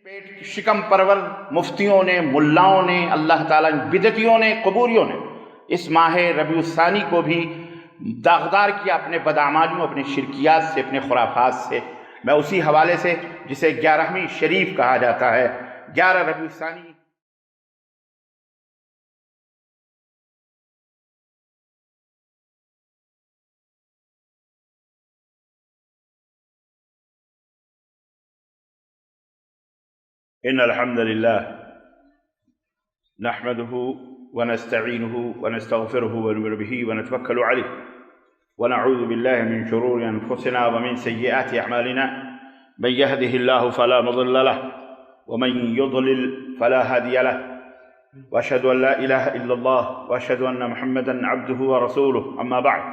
پیٹ شکم پرور مفتیوں نے، ملاؤں نے، اللہ تعالیٰ بدعتیوں نے، قبوریوں نے اس ماہ ربیع الثانی کو بھی داغدار کیا اپنے بدعمالیوں، اپنے شرکیات سے، اپنے خرافات سے۔ میں اسی حوالے سے جسے 11ویں شریف کہا جاتا ہے، 11 ربیع الثانی، ان الحمد للہ نحمده ونستعینه ونستغفره ونؤمن به ونتوکل علیہ ونعوذ باللہ من شرور انفسنا ومن سیئات اعمالنا من يهده الله فلا مضل له ومن يضلل فلا هادي له واشهد ان لا اله الا الله واشهد ان محمدا عبده ورسوله اما بعد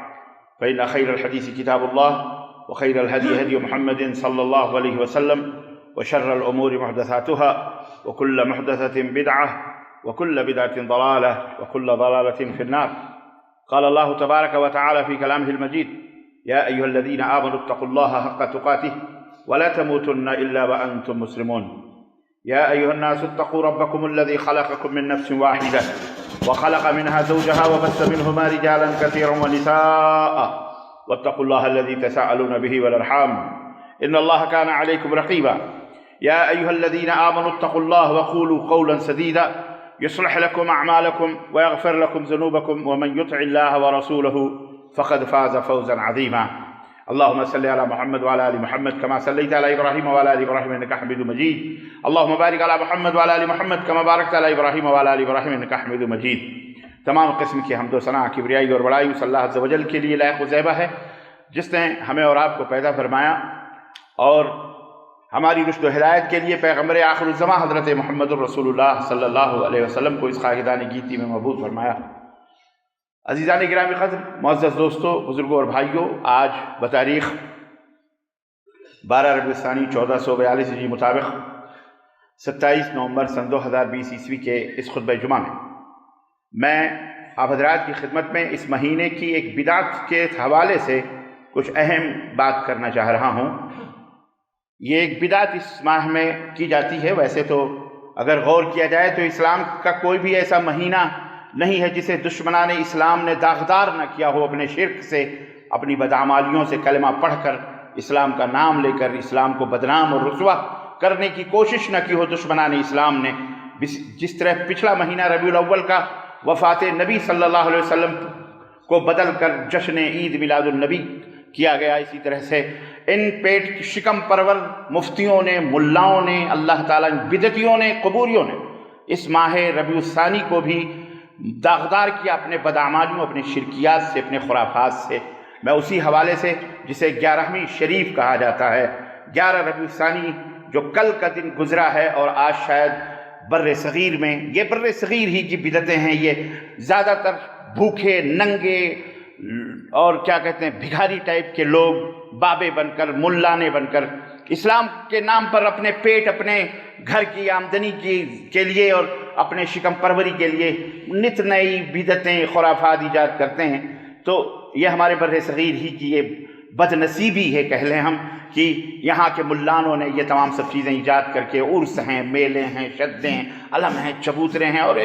فان خير الحديث كتاب الله وخير الهدي هدي محمد صلى الله عليه وسلم وشر الأمور محدثاتها وكل محدثة بدعة وكل بدعة ضلالة وكل ضلالة في النار. قال الله تبارك وتعالى في كلامه المجيد: يا أيها الذين آمنوا اتقوا الله حق تقاته ولا تموتن إلا وأنتم مسلمون. يا أيها الناس اتقوا ربكم الذي خلقكم من نفس واحدة وخلق منها زوجها وبث منهما رجالا كثيرا ونساء واتقوا الله الذي تساءلون به والأرحام إن الله كان عليكم رقيبا. يا أيها الذين آمنوا اتقوا الله وقولوا قولا سديدا يصلح لكم أعمالكم ويغفر لكم ذنوبكم ومن يطع الله ورسوله فقد فاز فوزا عظيما. اللهم صل على محمد وعلى آل محمد كما صليت على إبراهيم وعلى آل إبراهيم إنك حميد مجيد. اللهم بارك على محمد وعلى آل محمد كما باركت على إبراهيم وعلى آل إبراهيم إنك حميد مجيد. تمام قسم کی حمد و ثنا، کبریائی اور بڑائی اس اللہ عز و جل کے لیے لائق و زیبہ ہے جس نے ہمیں اور آپ کو پیدا فرمایا اور ہماری رشد و ہدایت کے لیے پیغمبر آخر الزماں حضرت محمد الرسول اللہ صلی اللہ علیہ وسلم کو اس خاکدان گیتی میں مبعوث فرمایا۔ عزیزان گرامی قدر، معزز دوستو، بزرگوں اور بھائیوں، آج بتاریخ 12 ربیع الثانی 1442 ہجری مطابق 27 نومبر سن 2020 عیسوی کے اس خطبہ جمعہ میں آپ حضرات کی خدمت میں اس مہینے کی ایک بدعت کے حوالے سے کچھ اہم بات کرنا چاہ رہا ہوں۔ یہ ایک بدعت اس ماہ میں کی جاتی ہے۔ ویسے تو اگر غور کیا جائے تو اسلام کا کوئی بھی ایسا مہینہ نہیں ہے جسے دشمنان اسلام نے داغدار نہ کیا ہو اپنے شرک سے، اپنی بدعمالیوں سے، کلمہ پڑھ کر، اسلام کا نام لے کر اسلام کو بدنام اور رسوا کرنے کی کوشش نہ کی ہو دشمنان اسلام نے۔ جس طرح پچھلا مہینہ ربیع الاول کا وفات نبی صلی اللہ علیہ وسلم کو بدل کر جشن عید میلاد النبی کیا گیا، اسی طرح سے ان پیٹ شکم پرور مفتیوں نے، ملاؤں نے، اللہ تعالیٰ بدعتیوں نے، قبوریوں نے اس ماہ ربیع الثانی کو بھی داغدار کیا اپنے بدعمالیوں، اپنے شرکیات سے، اپنے خرافات سے۔ میں اسی حوالے سے جسے 11ویں شریف کہا جاتا ہے، 11 ربیع الثانی جو کل کا دن گزرا ہے، اور آج شاید بر صغیر میں، یہ بر صغیر ہی کی بدعتیں ہیں، یہ زیادہ تر بھوکے ننگے اور کیا کہتے ہیں بھکاری ٹائپ کے لوگ بابے بن کر، ملانے بن کر اسلام کے نام پر اپنے پیٹ، اپنے گھر کی آمدنی کے لیے اور اپنے شکم پروری کے لیے نت نئی بدعتیں، خرافات ایجاد کرتے ہیں۔ تو یہ ہمارے بر صغیر ہی کی یہ بد نصیبی ہے کہہ لیں ہم، کہ یہاں کے ملانوں نے یہ تمام سب چیزیں ایجاد کر کے عرس ہیں، میلے ہیں، شدیں ہیں، علم ہیں، چبوترے ہیں، اور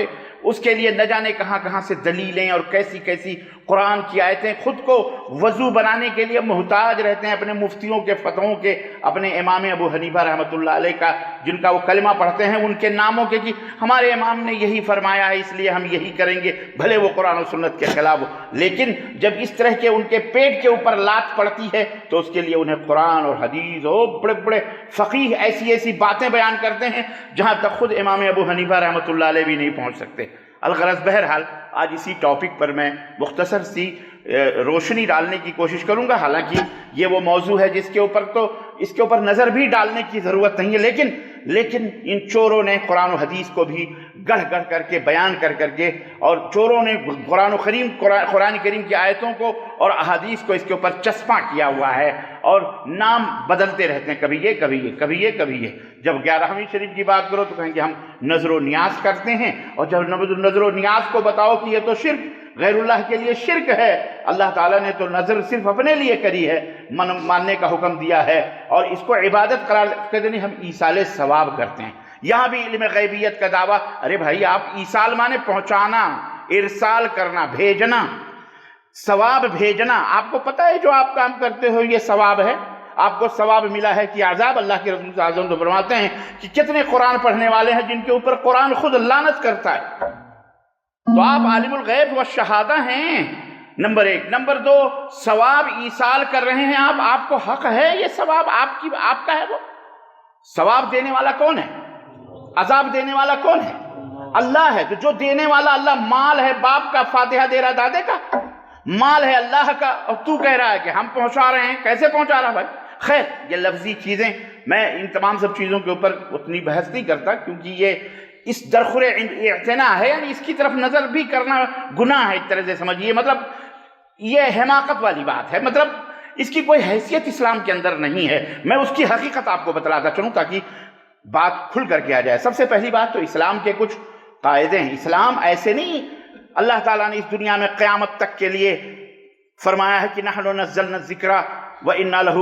اس کے لیے نہ جانے کہاں کہاں سے دلیلیں اور کیسی کیسی قرآن کی آیتیں، خود کو وضو بنانے کے لیے محتاج رہتے ہیں اپنے مفتیوں کے فتووں کے، اپنے امام ابو حنیفہ رحمۃ اللہ علیہ کا جن کا وہ کلمہ پڑھتے ہیں ان کے ناموں کے، کہ ہمارے امام نے یہی فرمایا ہے اس لیے ہم یہی کریں گے، بھلے وہ قرآن و سنت کے خلاف ہو۔ لیکن جب اس طرح کے ان کے پیٹ کے اوپر لات پڑتی ہے تو اس کے لیے انہیں قرآن اور حدیث اور بڑے بڑے فقیہ ایسی ایسی باتیں بیان کرتے ہیں جہاں تک خود امام ابو حنیفہ رحمۃ اللہ علیہ بھی نہیں پہنچ سکتے۔ الغرض بہرحال آج اسی ٹاپک پر میں مختصر سی روشنی ڈالنے کی کوشش کروں گا، حالانکہ یہ وہ موضوع ہے جس کے اوپر نظر بھی ڈالنے کی ضرورت نہیں ہے، لیکن ان چوروں نے قرآن و حدیث کو بھی گڑھ گڑھ کر کے بیان کر کر کے، اور چوروں نے قرآن کریم کی آیتوں کو اور احادیث کو اس کے اوپر چسپاں کیا ہوا ہے، اور نام بدلتے رہتے ہیں، کبھی یہ کبھی یہ کبھی یہ کبھی یہ۔ جب 11ویں شریف کی بات کرو تو کہیں گے ہم نظر و نیاز کرتے ہیں، اور جب نظر و نیاز کو بتاؤ کہ یہ تو شرک، غیر اللہ کے لیے شرک ہے، اللہ تعالیٰ نے تو نظر صرف اپنے لیے کری ہے، ماننے کا حکم دیا ہے، اور اس کو عبادت قرار کہتے نہیں، ہم ایصال ثواب کرتے ہیں۔ یہاں بھی علم غیبیت کا دعویٰ، ارے بھائی آپ ایصال مانے پہنچانا، ارسال کرنا، بھیجنا، ثواب بھیجنا۔ آپ کو پتہ ہے جو آپ کام کرتے ہو یہ ثواب ہے، آپ کو ثواب ملا ہے کہ عذاب؟ اللہ کے رسول صلی اللہ علیہ وسلم فرماتے ہیں کہ کتنے قرآن پڑھنے والے ہیں جن کے اوپر قرآن خود لعنت کرتا ہے۔ تو آپ عالم الغیب والشہادہ ہیں، نمبر 1۔ نمبر 2، ثواب ایصال کر رہے ہیں آپ کو حق ہے یہ ثواب آپ کا ہے۔ وہ ثواب دینے والا کون ہے؟ عذاب دینے والا کون ہے؟ اللہ ہے۔ تو جو دینے والا اللہ، مال ہے باپ کا، فاتحہ دے رہا دادے کا، مال ہے اللہ کا، اور تو کہہ رہا ہے کہ ہم پہنچا رہے ہیں۔ کیسے پہنچا رہا بھائی؟ خیر، یہ لفظی چیزیں، میں ان تمام سب چیزوں کے اوپر اتنی بحث نہیں کرتا، کیونکہ یہ اس درخور اعتنا ہے، یعنی اس کی طرف نظر بھی کرنا گناہ ہے، ایک طرح سے سمجھیے، مطلب یہ حماقت والی بات ہے، مطلب اس کی کوئی حیثیت اسلام کے اندر نہیں ہے۔ میں اس کی حقیقت آپ کو بتلاتا چلوں تاکہ بات کھل کر کے آ جائے۔ سب سے پہلی بات تو اسلام کے کچھ قاعدے ہیں۔ اسلام ایسے نہیں، اللہ تعالیٰ نے اس دنیا میں قیامت تک کے لیے فرمایا ہے کہ نحن نزلنا الذکر وإنا لہ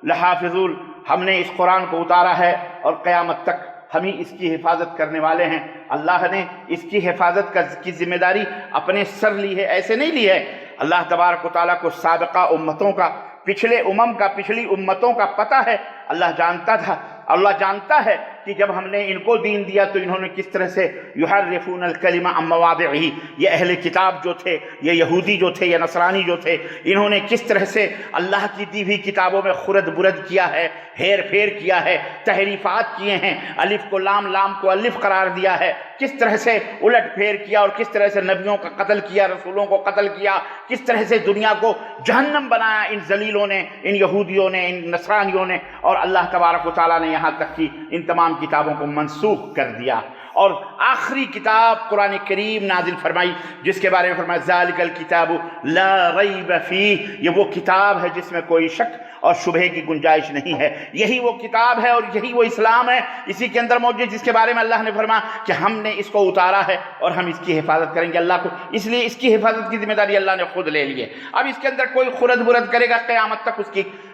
لحافظون، ہم نے اس قرآن کو اتارا ہے اور قیامت تک ہم ہی اس کی حفاظت کرنے والے ہیں۔ اللہ نے اس کی حفاظت کی ذمہ داری اپنے سر لی ہے، ایسے نہیں لی ہے۔ اللہ تبارک و تعالیٰ کو سابقہ امتوں کا، پچھلی امتوں کا پتہ ہے، اللہ جانتا تھا، اللہ جانتا ہے کہ جب ہم نے ان کو دین دیا تو انہوں نے کس طرح سے یحرفون الکلم عن مواضعہ، یہ اہل کتاب جو تھے، یہ یہودی جو تھے، یہ نصرانی جو تھے، انہوں نے کس طرح سے اللہ کی دی ہوئی کتابوں میں خرد برد کیا ہے، ہیر پھیر کیا ہے، تحریفات کیے ہیں، الف کو لام، لام کو الف قرار دیا ہے، کس طرح سے الٹ پھیر کیا، اور کس طرح سے نبیوں کا قتل کیا، رسولوں کو قتل کیا، کس طرح سے دنیا کو جہنم بنایا ان ذلیلوں نے، ان یہودیوں نے، ان نصرانیوں نے، اور اللہ تبارک و تعالیٰ نے یہاں تک کہ ان تمام کتابوں کو منسوخ کر دیا، اور آخری کتاب قرآن کریم نازل فرمائی جس کے بارے میں فرمایا ذالک الکتاب لا ریب فیہ، یہ وہ کتاب ہے جس میں کوئی شک اور شبہے کی گنجائش نہیں ہے، یہی وہ کتاب ہے اور یہی وہ اسلام ہے، اسی کے اندر موجود جس کے بارے میں اللہ نے فرمایا کہ ہم نے اس کو اتارا ہے اور ہم اس کی حفاظت کریں گے۔ اللہ کو اس لیے اس کی حفاظت کی ذمہ داری اللہ نے خود لے لی ہے۔ اب اس کے اندر کوئی خرد برد کرے گا، قیامت تک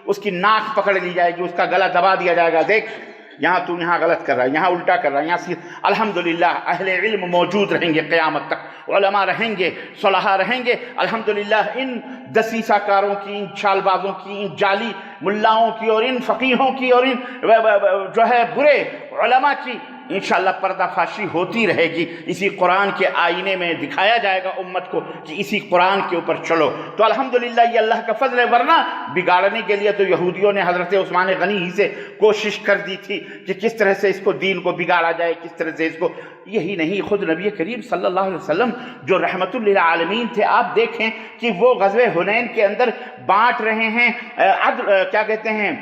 اس کی ناک پکڑ لی جائے گی، اس کا گلا دبا دیا جائے گا، دیکھ یہاں تو یہاں غلط کر رہا ہے، یہاں الٹا کر رہا ہے، یہاں الحمدللہ اہل علم موجود رہیں گے قیامت تک، علماء رہیں گے، صلحاء رہیں گے، الحمدللہ ان دسیسہ کاروں کی، ان چھال بازوں کی، ان جعلی ملاؤں کی، اور ان فقیہوں کی، اور ان جو ہے برے علماء کی انشاءاللہ پردہ فاشی ہوتی رہے گی۔ اسی قرآن کے آئینے میں دکھایا جائے گا امت کو کہ اسی قرآن کے اوپر چلو۔ تو الحمدللہ یہ اللہ کا فضل ہے، ورنہ بگاڑنے کے لیے تو یہودیوں نے حضرت عثمان غنی ہی سے کوشش کر دی تھی کہ کس طرح سے اس کو دین کو بگاڑا جائے، کس طرح سے اس کو، یہی نہیں خود نبی کریم صلی اللہ علیہ وسلم جو رحمت للعالمین تھے، آپ دیکھیں کہ وہ غزوہ حنین کے اندر بانٹ رہے ہیں، کیا کہتے ہیں،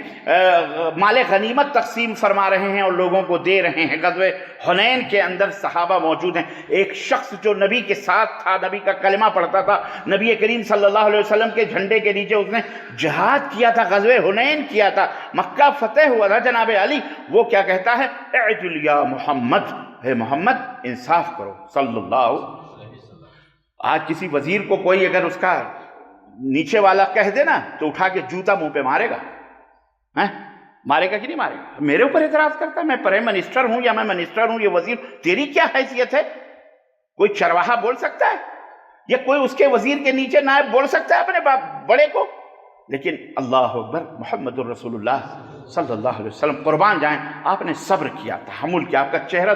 مال غنیمت تقسیم فرما رہے ہیں اور لوگوں کو دے رہے ہیں۔ غزوہ حنین کے اندر صحابہ موجود ہیں، ایک شخص جو نبی کے ساتھ تھا، نبی کا کلمہ پڑھتا تھا، نبی کریم صلی اللہ علیہ وسلم کے جھنڈے کے نیچے اس نے جہاد کیا تھا، غزوہ حنین کیا تھا، مکہ فتح ہوا تھا جناب علی، وہ کیا کہتا ہے، اعجل یا محمد، اے محمد انصاف کرو صلی اللہ علیہ وسلم۔ آج کسی وزیر کو کوئی اگر اس کا نیچے والا کہہ دے نا تو اٹھا کے جوتا منہ پہ مارے گا، مارے گا کہ نہیں مارے گا؟ میرے اوپر اعتراض کرتا ہے، میں پرائم منسٹر ہوں یا میں منسٹر ہوں، یہ وزیر، تیری کیا حیثیت ہے؟ کوئی چرواہا بول سکتا ہے یا کوئی اس کے وزیر کے نیچے نائب بول سکتا ہے اپنے بڑے کو؟ لیکن اللہ اکبر، محمد الرسول اللہ صلی اللہ علیہ وسلم قربان جائیں، آپ نے صبر کیا، تحمل کیا، آپ کا چہرہ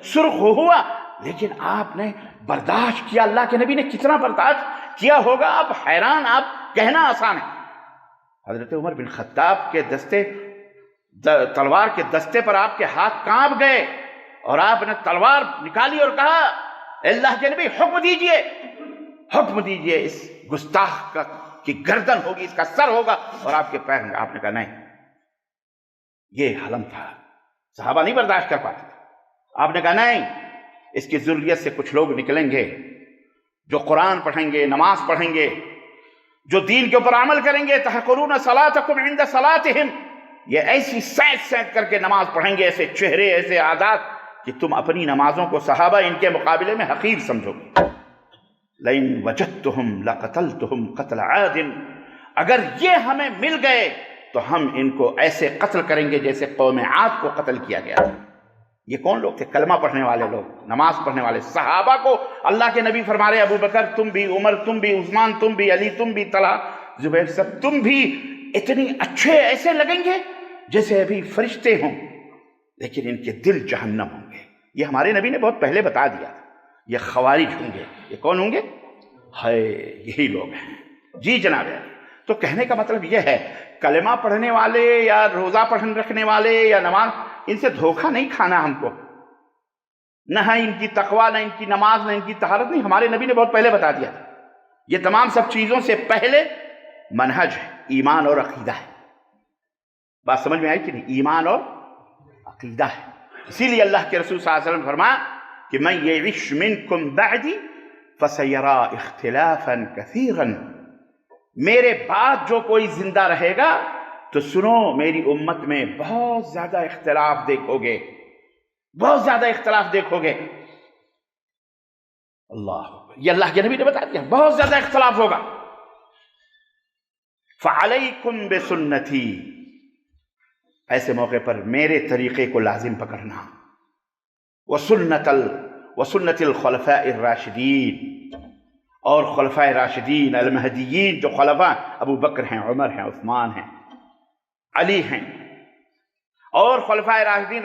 سرخ ہوا، لیکن آپ نے برداشت کیا۔ اللہ کے نبی نے کتنا برداشت کیا ہوگا، آپ حیران، آپ کہنا آسان ہے۔ حضرت عمر بن خطاب کے تلوار کے دستے پر آپ کے ہاتھ کانپ گئے اور آپ نے تلوار نکالی اور کہا، اللہ کے نبی حکم دیجئے اس گستاخ کی گردن ہوگی، اس کا سر ہوگا، اور آپ کے پیر میں۔ آپ نے کہا نہیں، یہ حلم تھا، صحابہ نہیں برداشت کر پاتے تھے۔ آپ نے کہا نہیں، اس کی ذریت سے کچھ لوگ نکلیں گے جو قرآن پڑھیں گے، نماز پڑھیں گے، جو دین کے اوپر عمل کریں گے. تحقرون صلاتکم عند صلاتہم، یہ ایسی سینت کر کے نماز پڑھیں گے، ایسے چہرے، ایسے عادات کہ تم اپنی نمازوں کو صحابہ ان کے مقابلے میں حقیر سمجھو گے. لئن وجدتہم لقتلتہم قتل عاد، اگر یہ ہمیں مل گئے تو ہم ان کو ایسے قتل کریں گے جیسے قوم عاد کو قتل کیا گیا تھا. یہ کون لوگ تھے؟ کلمہ پڑھنے والے لوگ، نماز پڑھنے والے صحابہ کو اللہ کے نبی فرما رہے ابو بکر تم بھی، عمر تم بھی، عثمان تم بھی، علی تم بھی، طلحہ زبیر سب تم بھی اتنی اچھے ایسے لگیں گے جیسے ابھی فرشتے ہوں، لیکن ان کے دل جہنم ہوں گے. یہ ہمارے نبی نے بہت پہلے بتا دیا تھا. یہ خوارج ہوں گے. یہ کون ہوں گے؟ ہائے یہی لوگ ہیں. جی جناب. تو کہنے کا مطلب یہ ہے کلمہ پڑھنے والے یا روزہ پڑھنے رکھنے والے یا نماز، ان سے دھوکہ نہیں کھانا ہم کو. نہ ان کی تقویٰ، نہ ان کی نماز، نہ ان کی طہارت. نہیں، ہمارے نبی نے بہت پہلے بتا دیا تھا. یہ تمام سب چیزوں سے پہلے منہج ہے، ایمان اور عقیدہ ہے. بات سمجھ میں آئی کہ نہیں؟ ایمان اور عقیدہ ہے. اسی لیے اللہ کے رسول صلی اللہ علیہ وسلم فرمایا کہ من یعش منکم بعدی فسیرا اختلافا کثیرا، میرے بعد جو کوئی زندہ رہے گا تو سنو میری امت میں بہت زیادہ اختلاف دیکھو گے، بہت زیادہ اختلاف دیکھو گے. اللہ، یہ اللہ کے نبی نے بتا دیا بہت زیادہ اختلاف ہوگا. فعلیکم بسنتی، ایسے موقع پر میرے طریقے کو لازم پکڑنا. وسنت الخلفاء الراشدین، اور خلفاء راشدین المہدیین، جو خلفاء ابو بکر ہیں، عمر ہیں، عثمان ہیں، علی ہیں، اور خلفاء راشدین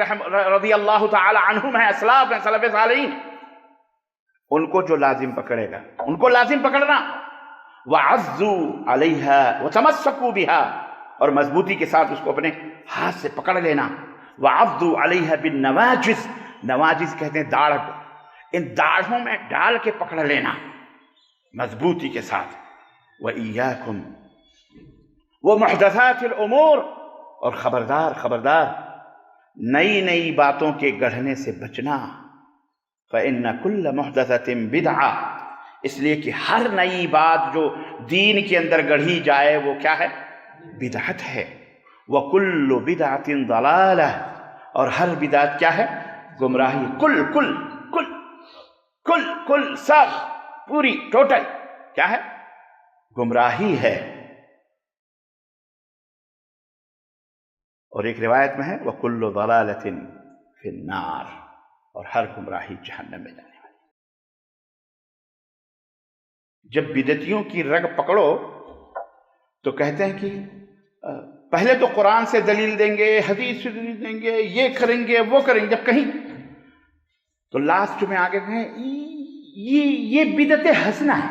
رضی اللہ تعالی عنہم ہیں، اسلاف ہیں، سلف صالحین. ان کو جو لازم پکڑے گا ان کو لازم پکڑنا. وعضوا علیہا وتمسکوا بہا، اور مضبوطی کے ساتھ اس کو اپنے ہاتھ سے پکڑ لینا. وعضوا علیہا بالنواجذ، نواجذ کہتے ہیں داڑھ کو، ان داڑھوں میں ڈال کے پکڑ لینا مضبوطی کے ساتھ. وَإِيَّاكُمْ وَمُحْدَثَاتِ الْأُمُورِ، اور خبردار نئی نئی باتوں کے گڑھنے سے بچنا. فَإِنَّ كُلَّ مُحْدَثَةٍ بِدْعَةٍ، اس لیے کہ ہر نئی بات جو دین کے اندر گڑھی جائے وہ کیا ہے؟ بدعت ہے. وَكُلُّ بِدْعَةٍ ضَلَالَةٍ، اور ہر بدعت کیا ہے؟ گمراہی. کل سب پوری ٹوٹل کیا ہے؟ گمراہی ہے. اور ایک روایت میں ہے وَكُلُّ ضَلَالَةٍ فِي النَّارِ، اور ہر گمراہی جہنم میں جانے والی. جب بدعتیوں کی رگ پکڑو تو کہتے ہیں کہ پہلے تو قرآن سے دلیل دیں گے، حدیث سے دلیل دیں گے، یہ کریں گے وہ کریں گے، جب کہیں تو لاسٹ میں آگے کہیں یہ بدعت حسنہ ہے.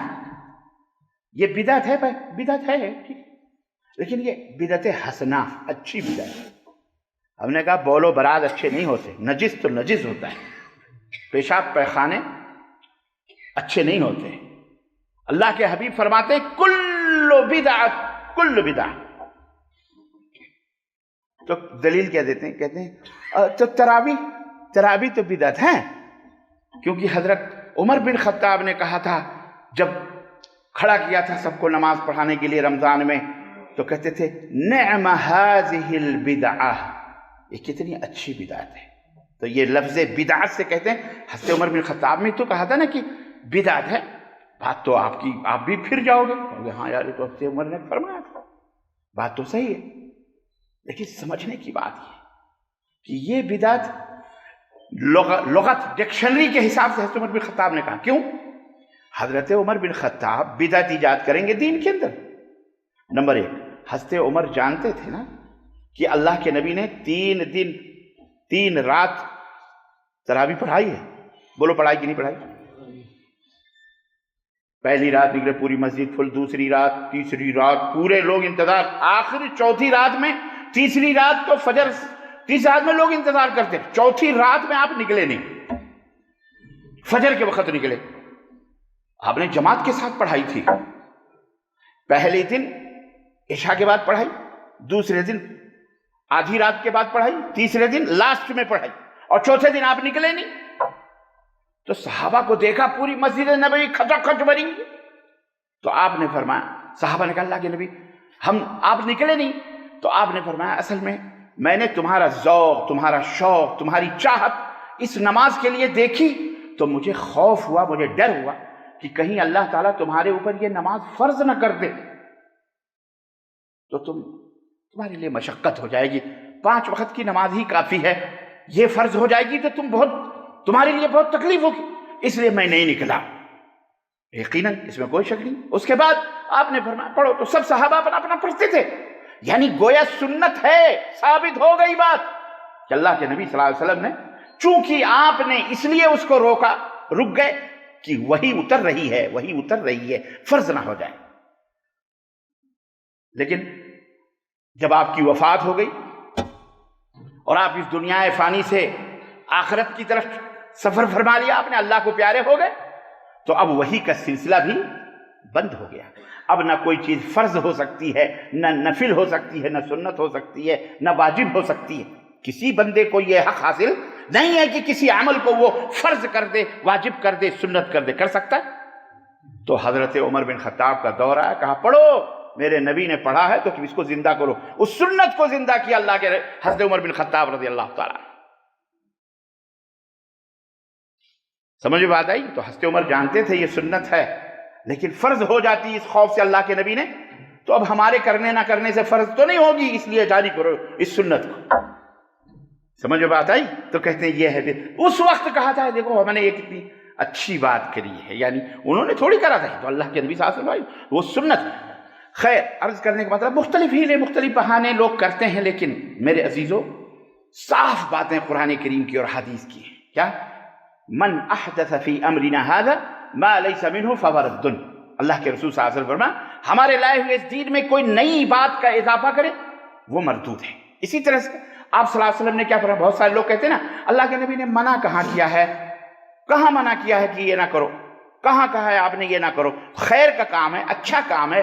یہ بدعت ہے، بدعت ہے ٹھیک، لیکن یہ بدعت حسنہ، اچھی بدعت ہے. ہم نے کہا بول و براز اچھے نہیں ہوتے، نجس تو نجس ہوتا ہے، پیشاب پیخانے اچھے نہیں ہوتے. اللہ کے حبیب فرماتے ہیں کل بدعت. تو دلیل کیا دیتے ہیں؟ کہتے ہیں تو تراویح تو بدعت ہے، کیونکہ حضرت عمر بن خطاب نے کہا تھا جب کھڑا کیا تھا سب کو نماز پڑھانے کے لیے رمضان میں، تو کہتے تھے نعم هذه البدعہ، یہ کتنی اچھی بدعت ہے. تو یہ لفظ بدعت سے کہتے ہیں حضرت عمر بن خطاب نے تو کہا تھا نا کہ بدعت ہے، بات تو آپ بھی پھر جاؤ گے. ہاں یار، تو حضرت عمر نے فرمایا تھا، بات تو صحیح ہے، لیکن سمجھنے کی بات یہ کہ یہ بدعت لغت ڈکشنری کے حساب سے حضرت عمر بن خطاب نے کہا. کیوں؟ حضرت عمر بن خطاب بدعت ایجاد کریں گے دین کے اندر. نمبر 1، حضرت عمر جانتے تھے نا کہ اللہ کے نبی نے 3 دن 3 رات تراویح پڑھائی ہے. بولو پڑھائی کہ نہیں پڑھائی؟ پہلی رات نکلے پوری مسجد فل، دوسری رات، تیسری رات پورے لوگ انتظار، آخری چوتھی رات میں، تیسری رات تو فجر، تیسری رات میں لوگ انتظار کرتے، چوتھی رات میں آپ نکلے نہیں، فجر کے وقت نکلے. آپ نے جماعت کے ساتھ پڑھائی تھی. پہلے دن عشاء کے بعد پڑھائی، دوسرے دن آدھی رات کے بعد پڑھائی، تیسرے دن لاسٹ میں پڑھائی، اور چوتھے دن آپ نکلے نہیں. تو صحابہ کو دیکھا پوری مسجد نبوی کھچا کھچ بھری، تو آپ نے فرمایا، صحابہ نے کہا اللہ کے نبی آپ نکلے نہیں؟ تو آپ نے فرمایا اصل میں نے تمہارا ذوق، تمہارا شوق، تمہاری چاہت اس نماز کے لیے دیکھی تو مجھے خوف ہوا، مجھے ڈر ہوا کہ کہیں اللہ تعالیٰ تمہارے اوپر یہ نماز فرض نہ کر دے تو تمہارے لیے مشقت ہو جائے گی، 5 وقت کی نماز ہی کافی ہے، یہ فرض ہو جائے گی تو تمہارے لیے بہت تکلیف ہوگی، اس لیے میں نہیں نکلا۔ یقیناً اس میں کوئی شک نہیں۔ اس کے بعد آپ نے فرمایا پڑھو، تو سب صحابہ اپنا اپنا پڑھتے تھے، یعنی گویا سنت ہے، ثابت ہو گئی بات کہ اللہ کے نبی صلی اللہ علیہ وسلم نے، چونکہ آپ نے اس لیے اس کو رک گئے کہ وہی اتر رہی ہے، فرض نہ ہو جائے۔ لیکن جب آپ کی وفات ہو گئی اور آپ اس دنیا فانی سے آخرت کی طرف سفر فرما لیا، آپ نے اللہ کو پیارے ہو گئے، تو اب وحی کا سلسلہ بھی بند ہو گیا۔ اب نہ کوئی چیز فرض ہو سکتی ہے، نہ نفل ہو سکتی ہے، نہ سنت ہو سکتی ہے، نہ واجب ہو سکتی ہے۔ کسی بندے کو یہ حق حاصل نہیں ہے کہ کسی عمل کو وہ فرض کر دے، واجب کر دے، سنت کر دے۔ کر سکتا ہے؟ تو حضرت عمر بن خطاب کا دور آیا، کہا پڑھو، میرے نبی نے پڑھا ہے تو تم اس کو زندہ کرو۔ اس سنت کو زندہ کیا اللہ کے حضرت عمر بن خطاب رضی اللہ تعالیٰ۔ سمجھ میں بات آئی؟ تو حضرت عمر جانتے تھے یہ سنت ہے، لیکن فرض ہو جاتی اس خوف سے اللہ کے نبی نے، تو اب ہمارے کرنے نہ کرنے سے فرض تو نہیں ہوگی، اس لیے جاری کرو اس سنت کو۔ سمجھ میں بات آئی؟ تو کہتے ہیں یہ ہے۔ اس وقت کہا تھا دیکھو ہم نے ایک اتنی اچھی بات کری ہے، یعنی انہوں نے تھوڑی کرا تھا، تو اللہ کے نبی صلی اللہ علیہ وسلم وہ سنت۔ خیر، عرض کرنے کا مطلب مختلف ہیلے، مختلف بہانے لوگ کرتے ہیں، لیکن میرے عزیزو صاف باتیں قرآن کریم کی اور حدیث کی ہیں۔ کیا؟ من احدث فی امرنا هذا ما لیس منہ فهو رد۔ اللہ کے رسول صلی اللہ علیہ وسلم فرمایا ہمارے لائے ہوئے اس دین میں کوئی نئی بات کا اضافہ کرے وہ مردود ہے۔ اسی طرح سے آپ صلی اللہ علیہ وسلم نے کیا فرمایا؟ بہت سارے لوگ کہتے ہیں نا اللہ کے نبی نے منع کہاں کیا ہے، کہاں منع کیا ہے کہ یہ نہ کرو، کہاں کہا ہے آپ نے یہ نہ کرو؟ خیر کا کام ہے، اچھا کام ہے،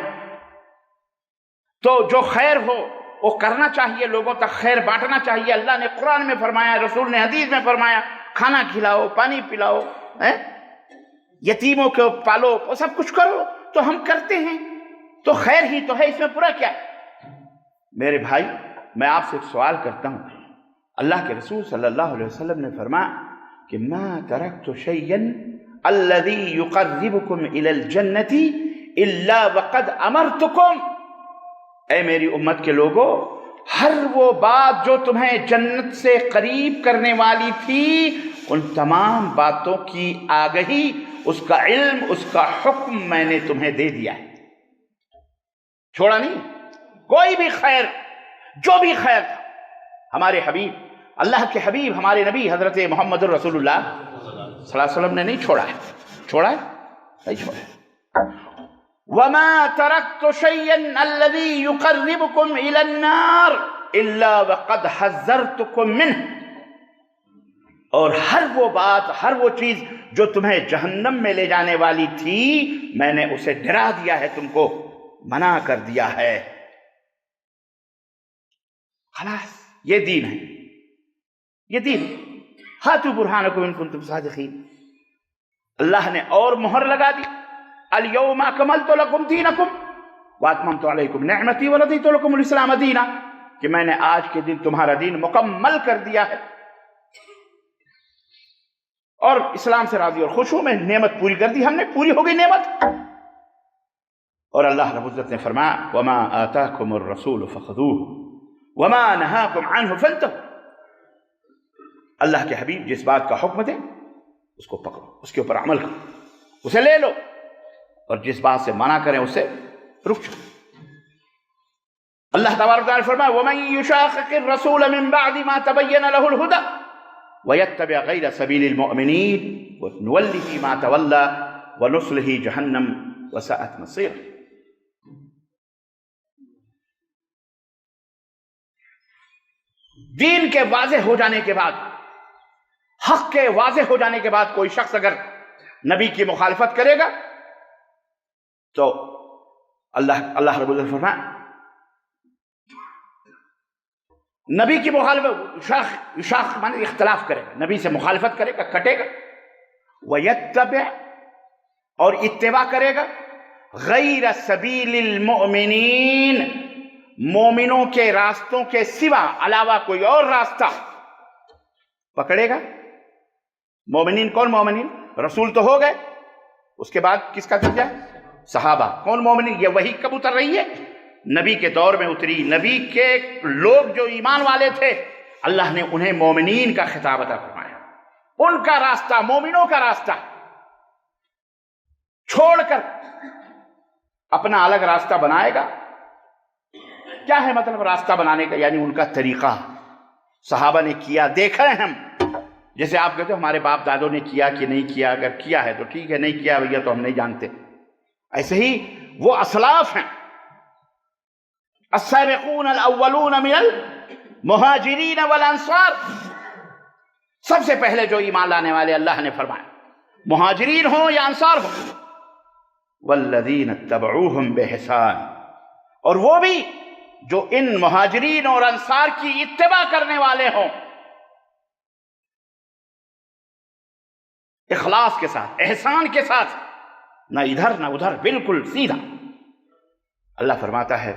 تو جو خیر ہو وہ کرنا چاہیے، لوگوں تک خیر بانٹنا چاہیے۔ اللہ نے قرآن میں فرمایا، رسول نے حدیث میں فرمایا، کھانا کھلاؤ، پانی پلاؤ، یتیموں کو پالو، وہ سب کچھ کرو، تو ہم کرتے ہیں، تو خیر ہی تو ہے، اس میں برا کیا ہے؟ میرے بھائی میں آپ سے ایک سوال کرتا ہوں، اللہ کے رسول صلی اللہ علیہ وسلم نے فرمایا کہ ما ترکت شیئا الذی یقربکم الی الجنۃ الا وقد امرتکم۔ اے میری امت کے لوگوں، ہر وہ بات جو تمہیں جنت سے قریب کرنے والی تھی، ان تمام باتوں کی آگہی، اس کا علم، اس کا حکم میں نے تمہیں دے دیا ہے، چھوڑا نہیں۔ کوئی بھی خیر، جو بھی خیر تھا، ہمارے حبیب، اللہ کے حبیب، ہمارے نبی حضرت محمد رسول اللہ صلی اللہ علیہ وسلم نے نہیں چھوڑا ہے، نہیں چھوڑا۔ وَمَا تَرَكْتُ شَيْئًا الَّذِي يُقَرِّبُكُمْ إِلَى النَّارِ إِلَّا وَقَدْ حَذَّرْتُكُمْ مِنْهُ۔ اور ہر وہ بات، ہر وہ چیز جو تمہیں جہنم میں لے جانے والی تھی، میں نے اسے ڈرا دیا ہے، تم کو منع کر دیا ہے۔ خلاص، یہ دین ہے، یہ دین۔ ہاتوا برہانکم ان کنتم صادقین۔ اللہ نے اور مہر لگا دی، الیوم اکملت لکم دینکم واتممت علیکم نعمتی ورضیت لکم الاسلام دینا، کہ میں نے آج کے دن تمہارا دین مکمل کر دیا ہے اور اسلام سے راضی اور خوش ہوں، میں نعمت پوری کر دی، ہم نے پوری ہو گئی نعمت۔ اور اللہ رب العزت نے فرمایا وما آتاکم الرسول فخذوہ وما نہاکم عنہ فانتہوا۔ اللہ کے حبیب جس بات کا حکم دے اس کو پکڑو، اس کے اوپر عمل کرو، اسے لے لو، اور جس بات سے منع کریں اس سے رک جاؤ۔ اللہ تبارک و تعالیٰ فرمایا وَمَن يُشَاقِقِ الرَّسُولَ مِن بَعْدِ مَا تَبَيَّنَ لَهُ الْهُدَى وَيَتَّبِعْ غَيْرَ سَبِيلِ الْمُؤْمِنِينَ وَنُوَلِّهِ مَا تَوَلَّى وَنُصْلِهِ جَهَنَّمَ وَسَاءَتْ مَصِيرًا۔ دین کے واضح ہو جانے کے بعد، حق کے واضح ہو جانے کے بعد کوئی شخص اگر نبی کی مخالفت کرے گا تو اللہ رب العزت فرمایا نبی کی مخالفت، شاخ مانے اختلاف کرے گا، نبی سے مخالفت کرے گا، کٹے گا، وَيَتَّبِعْ اور اتباع کرے گا غیر سبیل المؤمنین مومنوں کے راستوں کے سوا علاوہ کوئی اور راستہ پکڑے گا. مومنین کون مومنین؟ رسول تو ہو گئے، اس کے بعد کس کا درجہ ہے؟ صحابہ. کون مومنین؟ یہ وحی کب اتر رہی ہے؟ نبی کے دور میں اتری. نبی کے لوگ جو ایمان والے تھے اللہ نے انہیں مومنین کا خطاب عطا فرمایا. ان کا راستہ، مومنوں کا راستہ چھوڑ کر اپنا الگ راستہ بنائے گا. کیا ہے مطلب راستہ بنانے کا؟ یعنی ان کا طریقہ صحابہ نے کیا، دیکھا ہے ہم. جیسے آپ کہتے ہو ہمارے باپ دادوں نے کیا کہ نہیں کیا، اگر کیا ہے تو ٹھیک ہے، نہیں کیا بھیا تو ہم نہیں جانتے. ایسے ہی وہ اسلاف ہیں. السابقون الاولون من المہاجرین والانصار، سب سے پہلے جو ایمان لانے والے اللہ نے فرمایا مہاجرین ہوں یا انصار ہوں. والذین اتبعوہم بإحسان، اور وہ بھی جو ان مہاجرین اور انصار کی اتباع کرنے والے ہوں اخلاص کے ساتھ، احسان کے ساتھ، نہ ادھر نہ ادھر، بالکل سیدھا. اللہ فرماتا ہے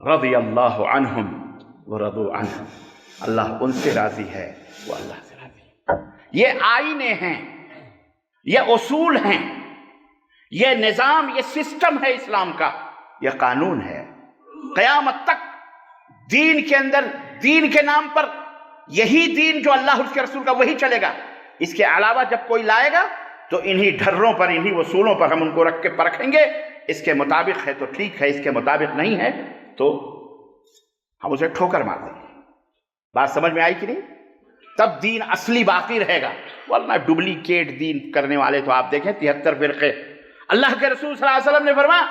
رضی اللہ عنہم ورضوا عنہ، اللہ ان سے راضی ہے وہ اللہ سے راضی ہے. یہ آئینے ہیں، یہ اصول ہیں، یہ نظام، یہ سسٹم ہے اسلام کا، یہ قانون ہے. قیامت تک دین کے اندر، دین کے نام پر یہی دین جو اللہ اس کے رسول کا وہی چلے گا. اس کے علاوہ جب کوئی لائے گا تو انہی ڈھروں پر، انہی اصولوں پر ہم ان کو رکھ کے پرکھیں گے. اس کے مطابق ہے تو ٹھیک ہے، اس کے مطابق نہیں ہے تو ہم اسے ٹھوکر مار دیں گے. بات سمجھ میں آئی کہ نہیں؟ تب دین اصلی باقی رہے گا، ورنہ ڈپلیکیٹ دین کرنے والے تو آپ دیکھیں 73 فرقے. اللہ کے رسول صلی اللہ علیہ وسلم نے فرمایا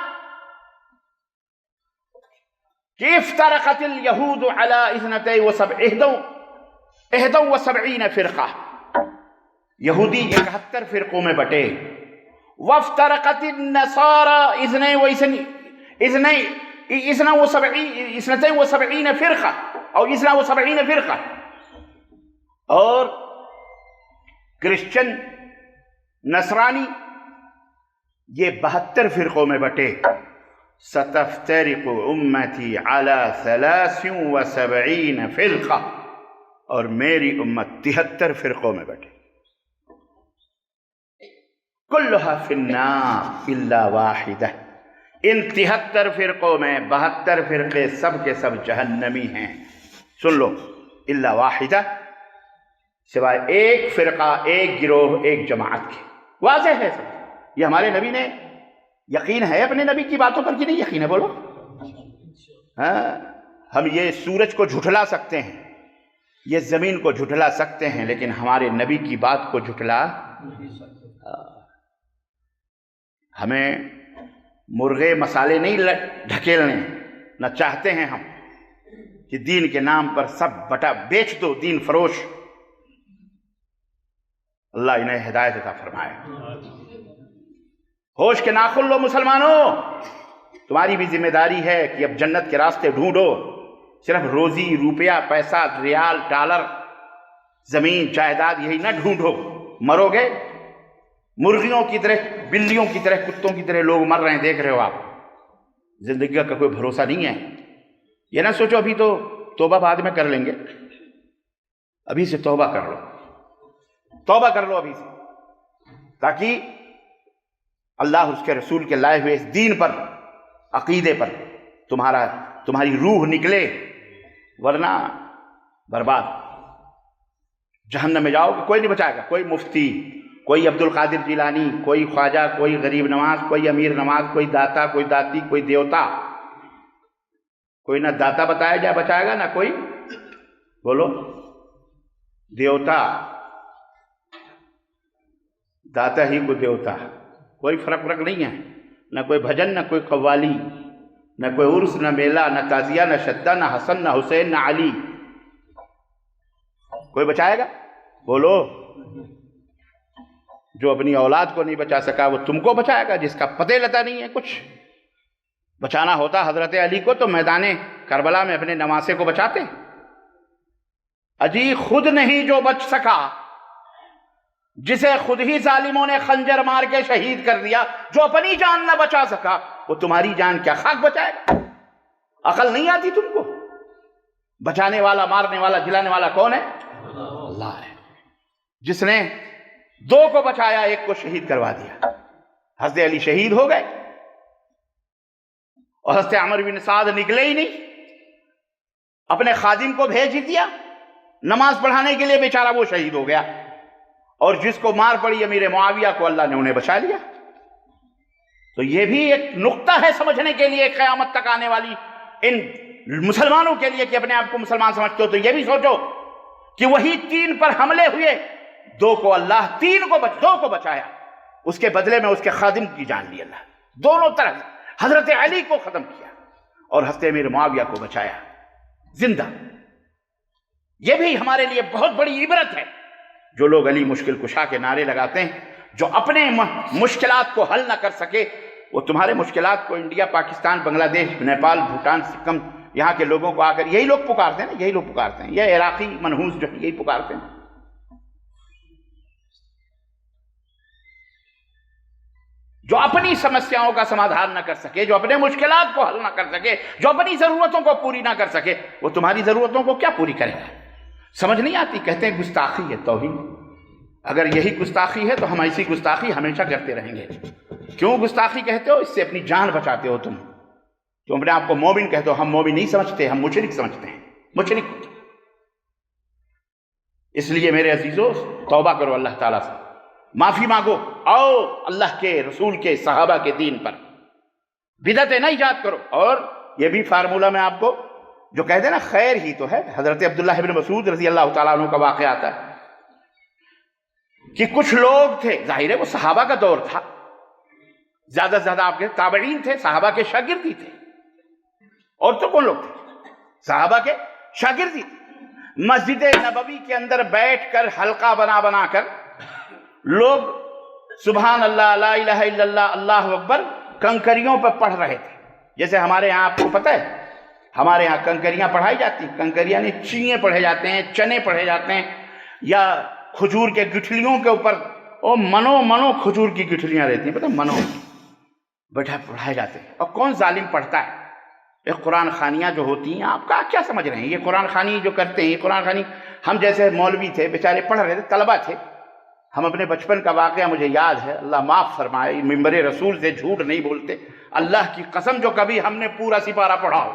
کہ افترقت اليہود علی 71 فرقہ، یہودی 71 فرقوں میں بٹے. وافترقت النصارى 72 فرقہ اور 72 فرقہ، اور کرسچن نصرانی یہ 72 فرقوں میں بٹے. ستفترق امتی علی 73 فرقہ، اور میری امت 73 فرقوں میں بٹے. کلھا فی النار الا واحدہ، ان 73 فرقوں میں 72 فرقے سب کے سب جہنمی ہیں. سن لو، الا واحدہ، سوائے ایک فرقہ، ایک گروہ، ایک جماعت کے. واضح ہے سب. یہ ہمارے نبی نے، یقین ہے اپنے نبی کی باتوں پر کہ نہیں یقین ہے؟ بولو. ہاں، ہم یہ سورج کو جھٹلا سکتے ہیں، یہ زمین کو جھٹلا سکتے ہیں، لیکن ہمارے نبی کی بات کو جھٹلا ہمیں مرغے مسالے نہیں ڈھکیلنے، نہ چاہتے ہیں ہم کہ دین کے نام پر سب بٹا بیچ دو، دین فروش. اللہ انہیں ہدایت عطا فرمائے. ہوش کے ناخن لو مسلمانوں، تمہاری بھی ذمہ داری ہے کہ اب جنت کے راستے ڈھونڈو. صرف روزی، روپیہ، پیسہ، ریال، ڈالر، زمین، جائیداد یہی نہ ڈھونڈو. مرو گے مرغیوں کی طرح، بلیوں کی طرح، کتوں کی طرح لوگ مر رہے ہیں، دیکھ رہے ہو آپ. زندگی کا کوئی بھروسہ نہیں ہے. یہ نہ سوچو ابھی تو توبہ بعد میں کر لیں گے. ابھی سے توبہ کر لو، توبہ کر لو ابھی سے، تاکہ اللہ اس کے رسول کے لائے ہوئے اس دین پر، عقیدے پر تمہاری روح نکلے، ورنہ برباد. جہنم میں جاؤ گے، کوئی نہیں بچائے گا. کوئی مفتی، کوئی عبد القادر جیلانی، کوئی خواجہ، کوئی غریب نواز، کوئی امیر نواز، کوئی داتا، کوئی داتی، کوئی دیوتا. کوئی نہ داتا بتایا جائے بچائے گا، نہ کوئی، بولو، دیوتا. داتا ہی کو دیوتا، کوئی فرق نہیں ہے. نہ کوئی بھجن، نہ کوئی قوالی، نہ کوئی عرس، نہ میلہ، نہ تعزیہ، نہ شدہ، نہ حسن، نہ حسین، نہ علی. کوئی بچائے گا؟ بولو. جو اپنی اولاد کو نہیں بچا سکا وہ تم کو بچائے گا، جس کا پتہ لتا نہیں ہے کچھ. بچانا ہوتا حضرت علی کو تو میدان کربلا میں اپنے نواسے کو بچاتے. اجی خود نہیں جو بچ سکا جسے خود ہی ظالموں نے خنجر مار کے شہید کر دیا، جو اپنی جان نہ بچا سکا، وہ تمہاری جان کیا خاک بچائے گا؟ عقل نہیں آتی تم کو؟ بچانے والا، مارنے والا، جلانے والا کون ہے؟ اللہ ہے، جس نے دو کو بچایا، ایک کو شہید کروا دیا۔ حضرت علی شہید ہو گئے اور حضرت عمر بن سعد نکلے ہی نہیں، اپنے خادم کو بھیج ہی دیا نماز پڑھانے کے لیے، بیچارہ وہ شہید ہو گیا۔ اور جس کو مار پڑی امیر معاویہ کو، اللہ نے انہیں بچا لیا۔ تو یہ بھی ایک نقطہ ہے سمجھنے کے لیے قیامت تک آنے والی ان مسلمانوں کے لیے کہ اپنے آپ کو مسلمان سمجھتے ہو تو یہ بھی سوچو کہ وہی 3 پر حملے ہوئے، 2 کو اللہ 2 کو بچایا، اس کے بدلے میں اس کے خادم کی جان لی اللہ، دونوں طرف حضرت علی کو ختم کیا اور حضرت امیر معاویہ کو بچایا زندہ۔ یہ بھی ہمارے لیے بہت بڑی عبرت ہے۔ جو لوگ علی مشکل کشا کے نعرے لگاتے ہیں، جو اپنے مشکلات کو حل نہ کر سکے، وہ تمہارے مشکلات کو انڈیا، پاکستان، بنگلہ دیش، نیپال، بھوٹان، سکم، یہاں کے لوگوں کو آ کر یہی لوگ پکارتے ہیں نا، یہی لوگ پکارتے ہیں، یہ عراقی منحوس جو یہی پکارتے ہیں۔ جو اپنی سمسیاؤں کا سمادھان نہ کر سکے، جو اپنے مشکلات کو حل نہ کر سکے، جو اپنی ضرورتوں کو پوری نہ کر سکے، وہ تمہاری ضرورتوں کو کیا پوری کرے گا؟ سمجھ نہیں آتی؟ کہتے ہیں گستاخی ہے، توہین۔ اگر یہی گستاخی ہے تو ہم ایسی گستاخی ہمیشہ کرتے رہیں گے۔ کیوں گستاخی کہتے ہو؟ اس سے اپنی جان بچاتے ہو تم اپنے آپ کو مومن کہتے ہو۔ ہم مومن نہیں سمجھتے، ہم مشرک سمجھتے ہیں، مشرک۔ اس لیے میرے عزیزو، توبہ کرو اللہ تعالیٰ سے، معافی مانگو، آؤ اللہ کے رسول کے صحابہ کے دین پر، بدعتیں نہ ایجاد کرو۔ اور یہ بھی فارمولہ میں آپ کو جو کہہ دے نا، خیر ہی تو ہے۔ حضرت عبداللہ ابن مسعود رضی اللہ تعالیٰ عنہ کا واقعہ آتا ہے کہ کچھ لوگ تھے، ظاہر ہے وہ صحابہ کا دور تھا، زیادہ سے زیادہ آپ کے تابعین تھے، صحابہ کے شاگرد ہی تھے، اور تو کون لوگ تھے؟ صحابہ کے شاگرد ہی تھے۔ مسجد نبوی کے اندر بیٹھ کر حلقہ بنا کر لوگ سبحان اللہ، لا الہ الا اللہ، اللہ اکبر کنکریوں پر پڑھ رہے تھے۔ جیسے ہمارے ہاں آپ کو پتہ ہے، ہمارے ہاں کنکریاں پڑھائی جاتی ہیں، کنکریاں نہیں، چیئیں پڑھے جاتے ہیں، چنے پڑھے جاتے ہیں، یا کھجور کے گٹھلیوں کے اوپر اور منو کھجور کی گٹھلیاں رہتی ہیں، پتہ منو بیٹھا پڑھائے جاتے ہیں۔ اور کون ظالم پڑھتا ہے؟ یہ قرآن خوانیاں جو ہوتی ہیں، آپ کا کیا سمجھ رہے ہیں؟ یہ قرآن خوانی جو کرتے ہیں، یہ قرآن خوانی، ہم جیسے مولوی تھے بیچارے پڑھ رہے تھے، طلبہ تھے، ہم اپنے بچپن کا واقعہ مجھے یاد ہے، اللہ معاف فرمائے، ممبر رسول سے جھوٹ نہیں بولتے، اللہ کی قسم جو کبھی ہم نے پورا سپارہ پڑھا ہو۔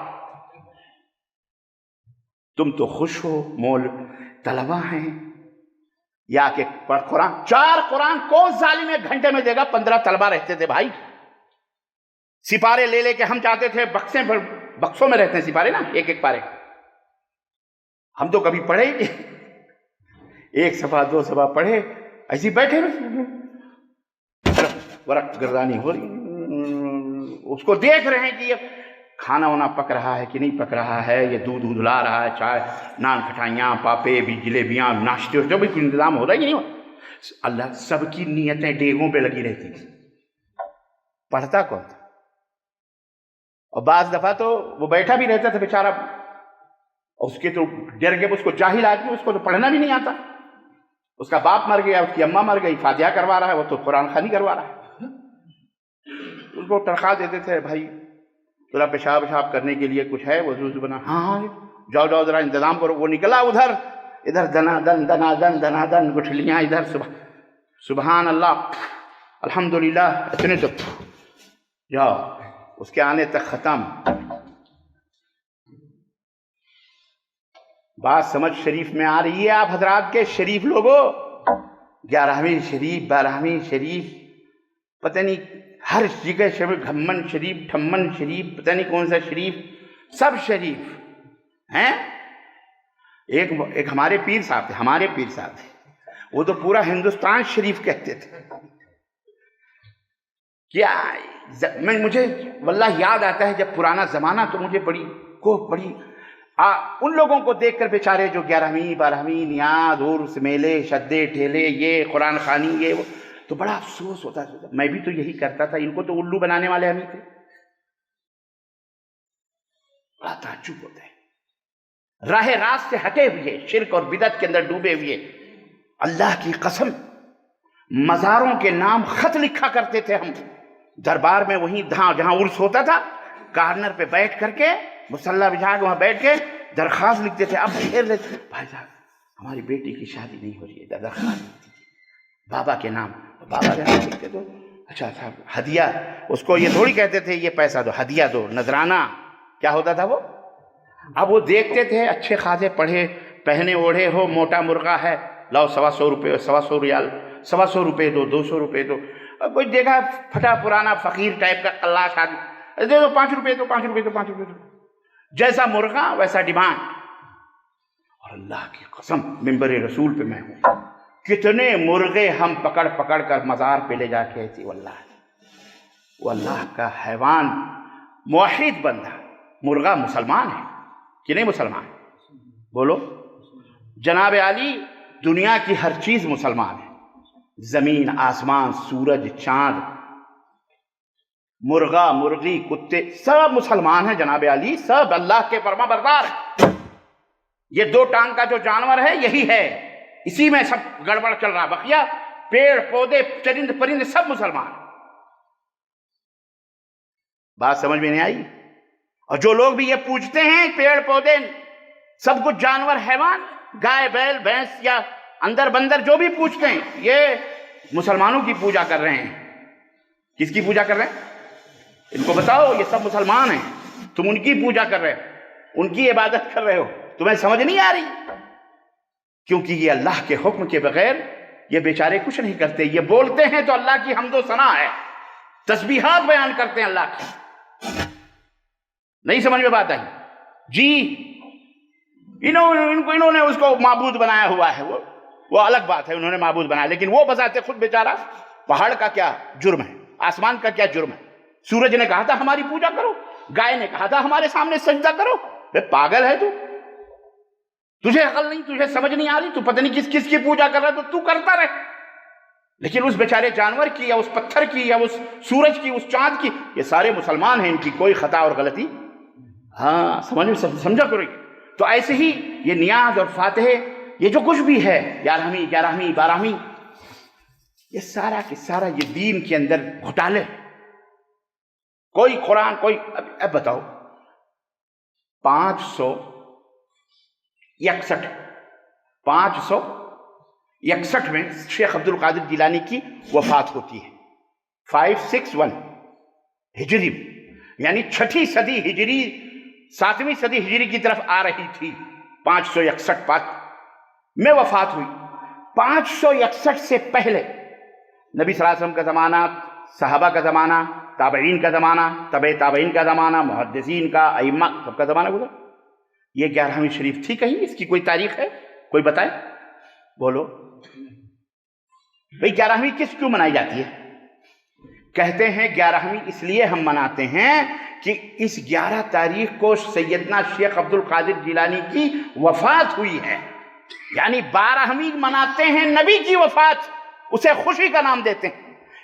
تم تو خوش ہو، طلبہ ہیں، یا کہ قرآن 4 قرآن کون ظالم 1 گھنٹے میں دے گا؟ 15 طلبہ رہتے تھے بھائی، سپارے لے کے ہم چاہتے تھے، بکسوں میں رہتے ہیں سپارے نا، 1 پارے، ہم تو کبھی پڑھے ہی نہیں، 1 صفحہ 2 صفحہ پڑھے، ایسے بیٹھے ورق گردانی ہو رہی، اس کو دیکھ رہے ہیں کہ یہ کھانا وانا پک رہا ہے کہ نہیں پک رہا ہے، یہ دودھ لا رہا ہے، چائے، نان کھٹائیاں، پاپے بھی، جلیبیاں، ناشتے، جو بھی کوئی انتظام ہو رہا ہے کہ نہیں ہو رہا۔ اللہ سب کی نیتیں ڈیگوں پہ لگی رہتی تھی، پڑھتا کون تھا؟ اور بعض دفعہ تو وہ بیٹھا بھی رہتا تھا بیچارہ، اس کے تو ڈر کے اس کو جاہل آدمی، اس کو تو پڑھنا بھی نہیں آتا، اس کا باپ مر گیا، اس کی اماں مر گئی، فاتحہ کروا رہا ہے، وہ تو قرآن خوانی کروا رہا ہے۔ اس کو تنخواہ دیتے تھے، بھائی ذرا پیشاب کرنے کے لیے کچھ ہے، وضو بنا، ہاں جاؤ ذرا انتظام کرو۔ وہ نکلا ادھر دنا دن گٹھلیاں، ادھر سبحان اللہ الحمدللہ، اتنے تو جاؤ، اس کے آنے تک ختم۔ بات سمجھ شریف میں آ رہی ہے آپ حضرات کے شریف لوگوں؟ 11ویں شریف، 12ویں شریف، پتہ نہیں ہر جگہ شریف، گھمن شریف، ٹھمن شریف، پتہ نہیں کون سا شریف، سب شریف ہیں۔ ایک ہمارے پیر صاحب تھے، وہ تو پورا ہندوستان شریف کہتے تھے۔ کیا مجھے واللہ یاد آتا ہے جب پرانا زمانہ، تو مجھے بڑی ان لوگوں کو دیکھ کر بیچارے جو 11ویں 12ویں نیاز، عرس، میلے، شدے ٹھیلے، یہ قرآن خوانی، یہ وہ، تو بڑا افسوس ہوتا ہے۔ میں بھی تو یہی کرتا تھا، ان کو تو الو بنانے والے ہم ہی تھے۔ بڑا تعجب ہوتا ہے، راہ راست سے ہٹے ہوئے، شرک اور بدعت کے اندر ڈوبے ہوئے، اللہ کی قسم مزاروں کے نام خط لکھا کرتے تھے ہم دربار میں، وہیں جہاں عرس ہوتا تھا کارنر پہ بیٹھ کر کے مصلی بچھا کے وہاں بیٹھ کے درخواست لکھتے تھے. اب پھر لیتے بھائی صاحب ہماری بیٹی کی شادی نہیں ہو رہی ہے، درخواست لکھتی تھی بابا کے نام. بابا کے نام لکھتے تو اچھا صاحب ہدیہ، اس کو یہ تھوڑی کہتے تھے یہ پیسہ دو، ہدیہ دو، نذرانہ کیا ہوتا تھا وہ. اب وہ دیکھتے تھے اچھے خاصے پڑھے پہنے اوڑھے ہو، موٹا مرغا ہے، لاؤ 125 روپے، 125 ریال، 125 روپے دو، 200 روپے دو. کوئی دیکھا پھٹا پرانا فقیر ٹائپ کا قلاش آدمی، دے دو 5 روپے دو، 5 روپے دو، 5 روپے دو. جیسا مرغا ویسا ڈیمانڈ. اور اللہ کی قسم منبر رسول پہ میں ہوں، کتنے مرغے ہم پکڑ پکڑ کر مزار پہ لے جا کے تھی. واللہ وہ اللہ کا حیوان موحد بندہ. مرغا مسلمان ہے کہ نہیں مسلمان؟ بولو. جناب علی دنیا کی ہر چیز مسلمان ہے، زمین آسمان سورج چاند مرغا مرغی کتے سب مسلمان ہیں جناب علی، سب اللہ کے فرما بردار ہیں. یہ 2 ٹانگ کا جو جانور ہے یہی ہے، اسی میں سب گڑبڑ چل رہا. بقیہ پیڑ پودے چرند پرند سب مسلمان. بات سمجھ میں نہیں آئی؟ اور جو لوگ بھی یہ پوچھتے ہیں پیڑ پودے سب کچھ جانور حیوان، گائے بیل بھینس یا اندر بندر جو بھی پوچھتے ہیں، یہ مسلمانوں کی پوجا کر رہے ہیں. کس کی پوجا کر رہے ہیں؟ ان کو بتاؤ. یہ سب مسلمان ہیں، تم ان کی پوجا کر رہے ہو، ان کی عبادت کر رہے ہو. تمہیں سمجھ نہیں آ رہی؟ کیونکہ یہ اللہ کے حکم کے بغیر یہ بیچارے کچھ نہیں کرتے. یہ بولتے ہیں تو اللہ کی حمد و ثنا ہے، تسبیحات بیان کرتے ہیں اللہ کی. نہیں سمجھ میں بات آئی؟ جی انہوں نے اس کو معبود بنایا ہوا ہے، وہ الگ بات ہے، انہوں نے معبود بنایا. لیکن وہ بذات خود بیچارہ پہاڑ کا کیا جرم ہے، آسمان کا کیا جرم ہے. سورج نے کہا تھا ہماری پوجا کرو، گائے نے کہا تھا ہمارے سامنے سجدہ کرو. پاگل ہے تو، تجھے عقل نہیں، تجھے سمجھ نہیں آ رہی، تو پتہ نہیں کس کس کی پوجا کر رہا تو کرتا رہے. لیکن اس بیچارے جانور کی یا اس پتھر کی یا اس سورج کی اس چاند کی، یہ سارے مسلمان ہیں، ان کی کوئی خطا اور غلطی ہاں سمجھا کرو. تو ایسے ہی یہ نیاز اور فاتحے، یہ جو کچھ بھی ہے 11ویں 11ویں 12ویں، یہ سارا کے سارا یہ دین کے اندر گھوٹالے. کوئی قرآن کوئی اب بتاؤ 561 میں شیخ عبد القادر جیلانی کی وفات ہوتی ہے. 561 ہجری، یعنی 6ٹھی صدی ہجری 7ویں صدی ہجری کی طرف آ رہی تھی. 561 میں وفات ہوئی. 561 سے پہلے نبی صلی اللہ علیہ وسلم کا زمانہ، صحابہ کا زمانہ، تابعین کا زمانہ، تبع تابعین کا زمانہ، محدثین کا، ائمہ سب کا زمانہ گزرا. یہ 11ویں شریف تھی کہیں؟ اس کی کوئی تاریخ ہے؟ کوئی بتائے؟ بولو بھئی 11ویں کس کیوں منائی جاتی ہے؟ کہتے ہیں 11ویں اس لیے ہم مناتے ہیں کہ اس 11 تاریخ کو سیدنا شیخ عبد القادر جیلانی کی وفات ہوئی ہے. یعنی 12ویں مناتے ہیں نبی کی وفات، اسے خوشی کا نام دیتے ہیں.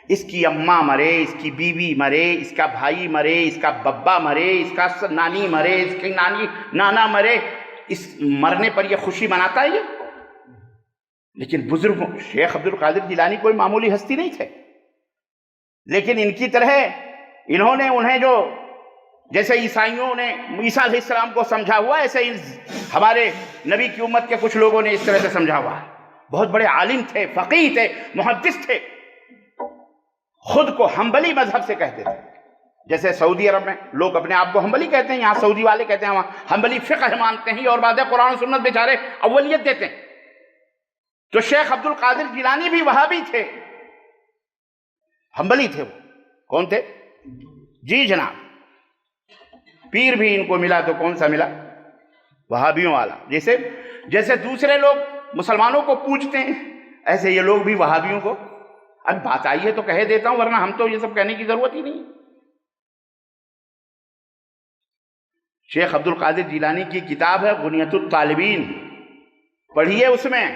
اس کی اماں مرے، اس کی بیوی مرے، اس کا بھائی مرے، اس کا ببا مرے، اس کا نانی مرے، اس کی نانا مرے، اس مرنے پر یہ خوشی مناتا ہے یہ. لیکن بزرگوں، شیخ عبد القادر جیلانی کوئی معمولی ہستی نہیں تھے. لیکن ان کی طرح انہیں جو جیسے عیسائیوں نے عیسیٰ علیہ السلام کو سمجھا ہوا، ایسے ہمارے نبی کی امت کے کچھ لوگوں نے اس طرح سے سمجھا ہوا. بہت بڑے عالم تھے، فقیہ تھے، محدث تھے، خود کو حنبلی مذہب سے کہتے تھے. جیسے سعودی عرب میں لوگ اپنے آپ کو حنبلی کہتے ہیں، یہاں سعودی والے کہتے ہیں وہاں حنبلی فقہ مانتے ہیں، اور بعد قرآن و سنت بیچارے اولیت دیتے ہیں. تو شیخ عبد القادر جیلانی بھی وہابی تھے، حنبلی تھے. وہ کون تھے؟ جی جناب. پیر بھی ان کو ملا تو کون سا ملا؟ وہابیوں والا. جیسے دوسرے لوگ مسلمانوں کو پوجتے ہیں، ایسے یہ لوگ بھی وہابیوں کو. اب بات آئی ہے تو کہہ دیتا ہوں، ورنہ ہم تو یہ سب کہنے کی ضرورت ہی نہیں. شیخ عبد القادر جیلانی کی کتاب ہے غنیۃ الطالبین، پڑھیے. اس میں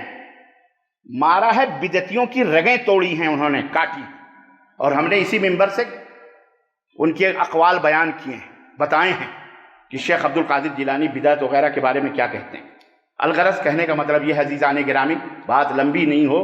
مارا ہے بدعتیوں کی رگیں توڑی ہیں انہوں نے، کاٹی. اور ہم نے اسی منبر سے ان کے اقوال بیان کیے ہیں، بتائے ہیں کہ شیخ عبد القادر جیلانی بدعت وغیرہ کے بارے میں کیا کہتے ہیں. الغرض کہنے کا مطلب یہ ہے عزیزان گرامی، بات لمبی نہیں ہو،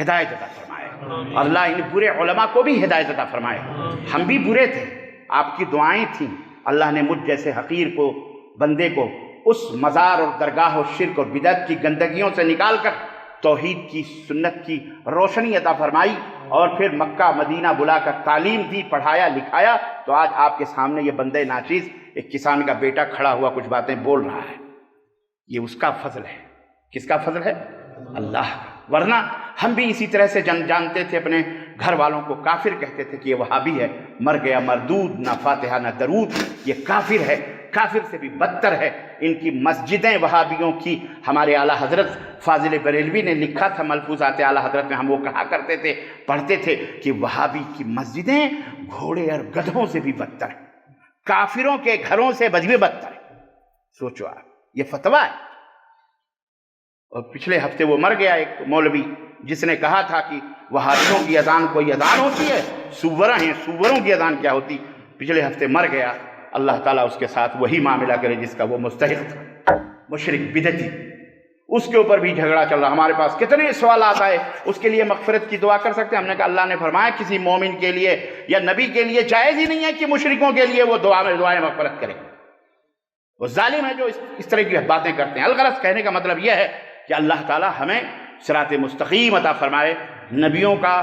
ہدایت عطا فرمائے، اللہ ان برے علماء کو بھی ہدایت عطا فرمائے۔ ہم بھی برے تھے، آپ کی دعائیں تھیں، اللہ نے مجھ جیسے حقیر کو بندے کو اس مزار اور درگاہ اور شرک اور بدعت کی گندگیوں سے نکال کر توحید کی سنت کی روشنی عطا فرمائی، اور پھر مکہ مدینہ بلا کر تعلیم دی، پڑھایا لکھایا، تو آج آپ کے سامنے یہ بندے ناچیز ایک کسان کا بیٹا کھڑا ہوا کچھ باتیں بول رہا ہے۔ یہ اس کا فضل ہے۔ کس کا فضل ہے؟ اللہ کا۔ ورنہ ہم بھی اسی طرح سے جانتے تھے، اپنے گھر والوں کو کافر کہتے تھے کہ یہ وہابی ہے، مر گیا مردود، نہ فاتحہ نہ درود، یہ کافر ہے، کافر سے بھی بدتر ہے۔ ان کی مسجدیں وہابیوں کی، ہمارے اعلیٰ حضرت فاضل بریلوی نے لکھا تھا ملفوظات اعلیٰ حضرت میں، ہم وہ کہا کرتے تھے، پڑھتے تھے کہ وہابی کی مسجدیں گھوڑے اور گدھوں سے بھی بدتر ہیں، کافروں کے گھروں سے بھی بدتر ہے۔ سوچو آپ، یہ فتویٰ ہے۔ اور پچھلے ہفتے وہ مر گیا ایک مولوی جس نے کہا تھا کہ وہابیوں کی اذان کوئی اذان ہوتی ہے، سورہ ہیں، سوروں کی اذان کیا ہوتی۔ پچھلے ہفتے مر گیا، اللہ تعالیٰ اس کے ساتھ وہی معاملہ کرے جس کا وہ مستحق تھا، مشرک بدعتی۔ اس کے اوپر بھی جھگڑا چل رہا۔ ہمارے پاس کتنے سوالات آئے، اس کے لیے مغفرت کی دعا کر سکتے ہیں؟ ہم نے کہا اللہ نے فرمایا کسی مومن کے لیے یا نبی کے لیے جائز ہی نہیں ہے کہ مشرکوں کے لیے وہ دعائیں مغفرت کرے۔ وہ ظالم ہے جو اس طرح کی باتیں کرتے ہیں۔ الغرض کہنے کا مطلب یہ ہے کہ اللہ تعالیٰ ہمیں صراط مستقیم عطا فرمائے، نبیوں کا،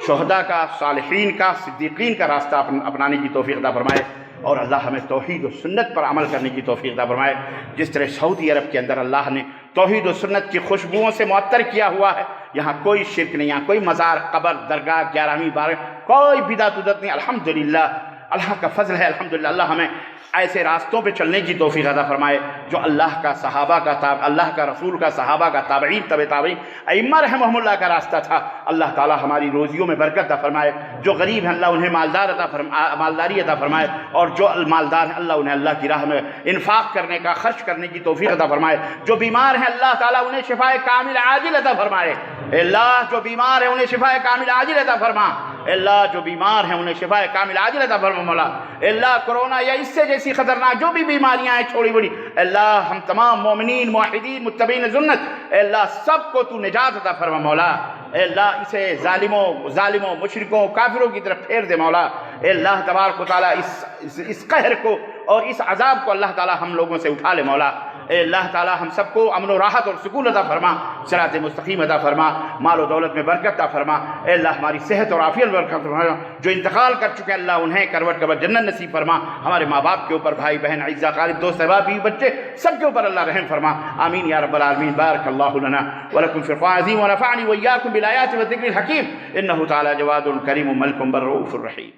شہداء کا، صالحین کا، صدیقین کا راستہ اپنانے کی توفیق عطا فرمائے، اور اللہ ہمیں توحید و سنت پر عمل کرنے کی توفیق عطا فرمائے۔ جس طرح سعودی عرب کے اندر اللہ نے توحید و سنت کی خوشبوؤں سے معطر کیا ہوا ہے، یہاں کوئی شرک نہیں، یہاں کوئی مزار، قبر، درگاہ، 11ویں 12، کوئی بدعت ودعت نہیں۔ الحمدللہ، اللہ کا فضل ہے، الحمدللہ۔ اللہ ہمیں ایسے راستوں پہ چلنے کی توفیق عطا فرمائے جو اللہ کا، صحابہ کا، اللہ کا رسول کا، صحابہ کا، تابعین، تابعین، ائمہ رحمہم اللہ کا راستہ تھا۔ اللہ تعالیٰ ہماری روزیوں میں برکت عطا فرمائے۔ جو غریب ہیں اللہ انہیں مالداری عطا فرمائے، اور جو مالدار ہیں اللہ انہیں اللہ کی راہ میں انفاق کرنے کا، خرچ کرنے کی توفیق عطا فرمائے۔ جو بیمار ہیں اللہ تعالیٰ انہیں شفائے کامل عاجل عطا فرمائے۔ اللہ جو بیمار ہیں انہیں شفائے کامل عاجل عطا فرما۔ اللہ جو بیمار ہیں انہیں شفائے کامل عاجل عطا فرما مولا۔ اللہ کرونا یا اس سے جیسی خطرناک جو بھی بیماریاں ہیں چھوڑی بڑی، اللہ ہم تمام مومنین، موحدین، متبعین سنت، اللہ سب کو تو نجات عطا فرما مولا۔ اے اللہ اسے ظالموں، مشرکوں، کافروں کی طرف پھیر دے مولا۔ اے اللہ تبارک و تعالیٰ اس قہر کو اور اس عذاب کو اللہ تعالیٰ ہم لوگوں سے اٹھا لے مولا۔ اے اللہ تعالیٰ ہم سب کو امن و راحت اور سکون عطا فرما، صراط مستقیم عطا فرما، مال و دولت میں برکت عطا فرما۔ اے اللہ ہماری صحت اور عافیت میں برکت فرما۔ جو انتقال کر چکے اللہ انہیں کروٹ کبر جنت نصیب فرما۔ ہمارے ماں باپ کے اوپر، بھائی بہن، اعزاء اقارب، دوست احباب، بیوی بچے، سب کے اوپر اللہ رحم فرما۔ آمین یا رب العالمین۔ بارک اللہ لنا ولکم فی القرآن العظیم ونفعنی وإیاکم بالآیات والذکر الحکیم، انہ تعالی جواد کریم ملک بر رؤوف الرحیم۔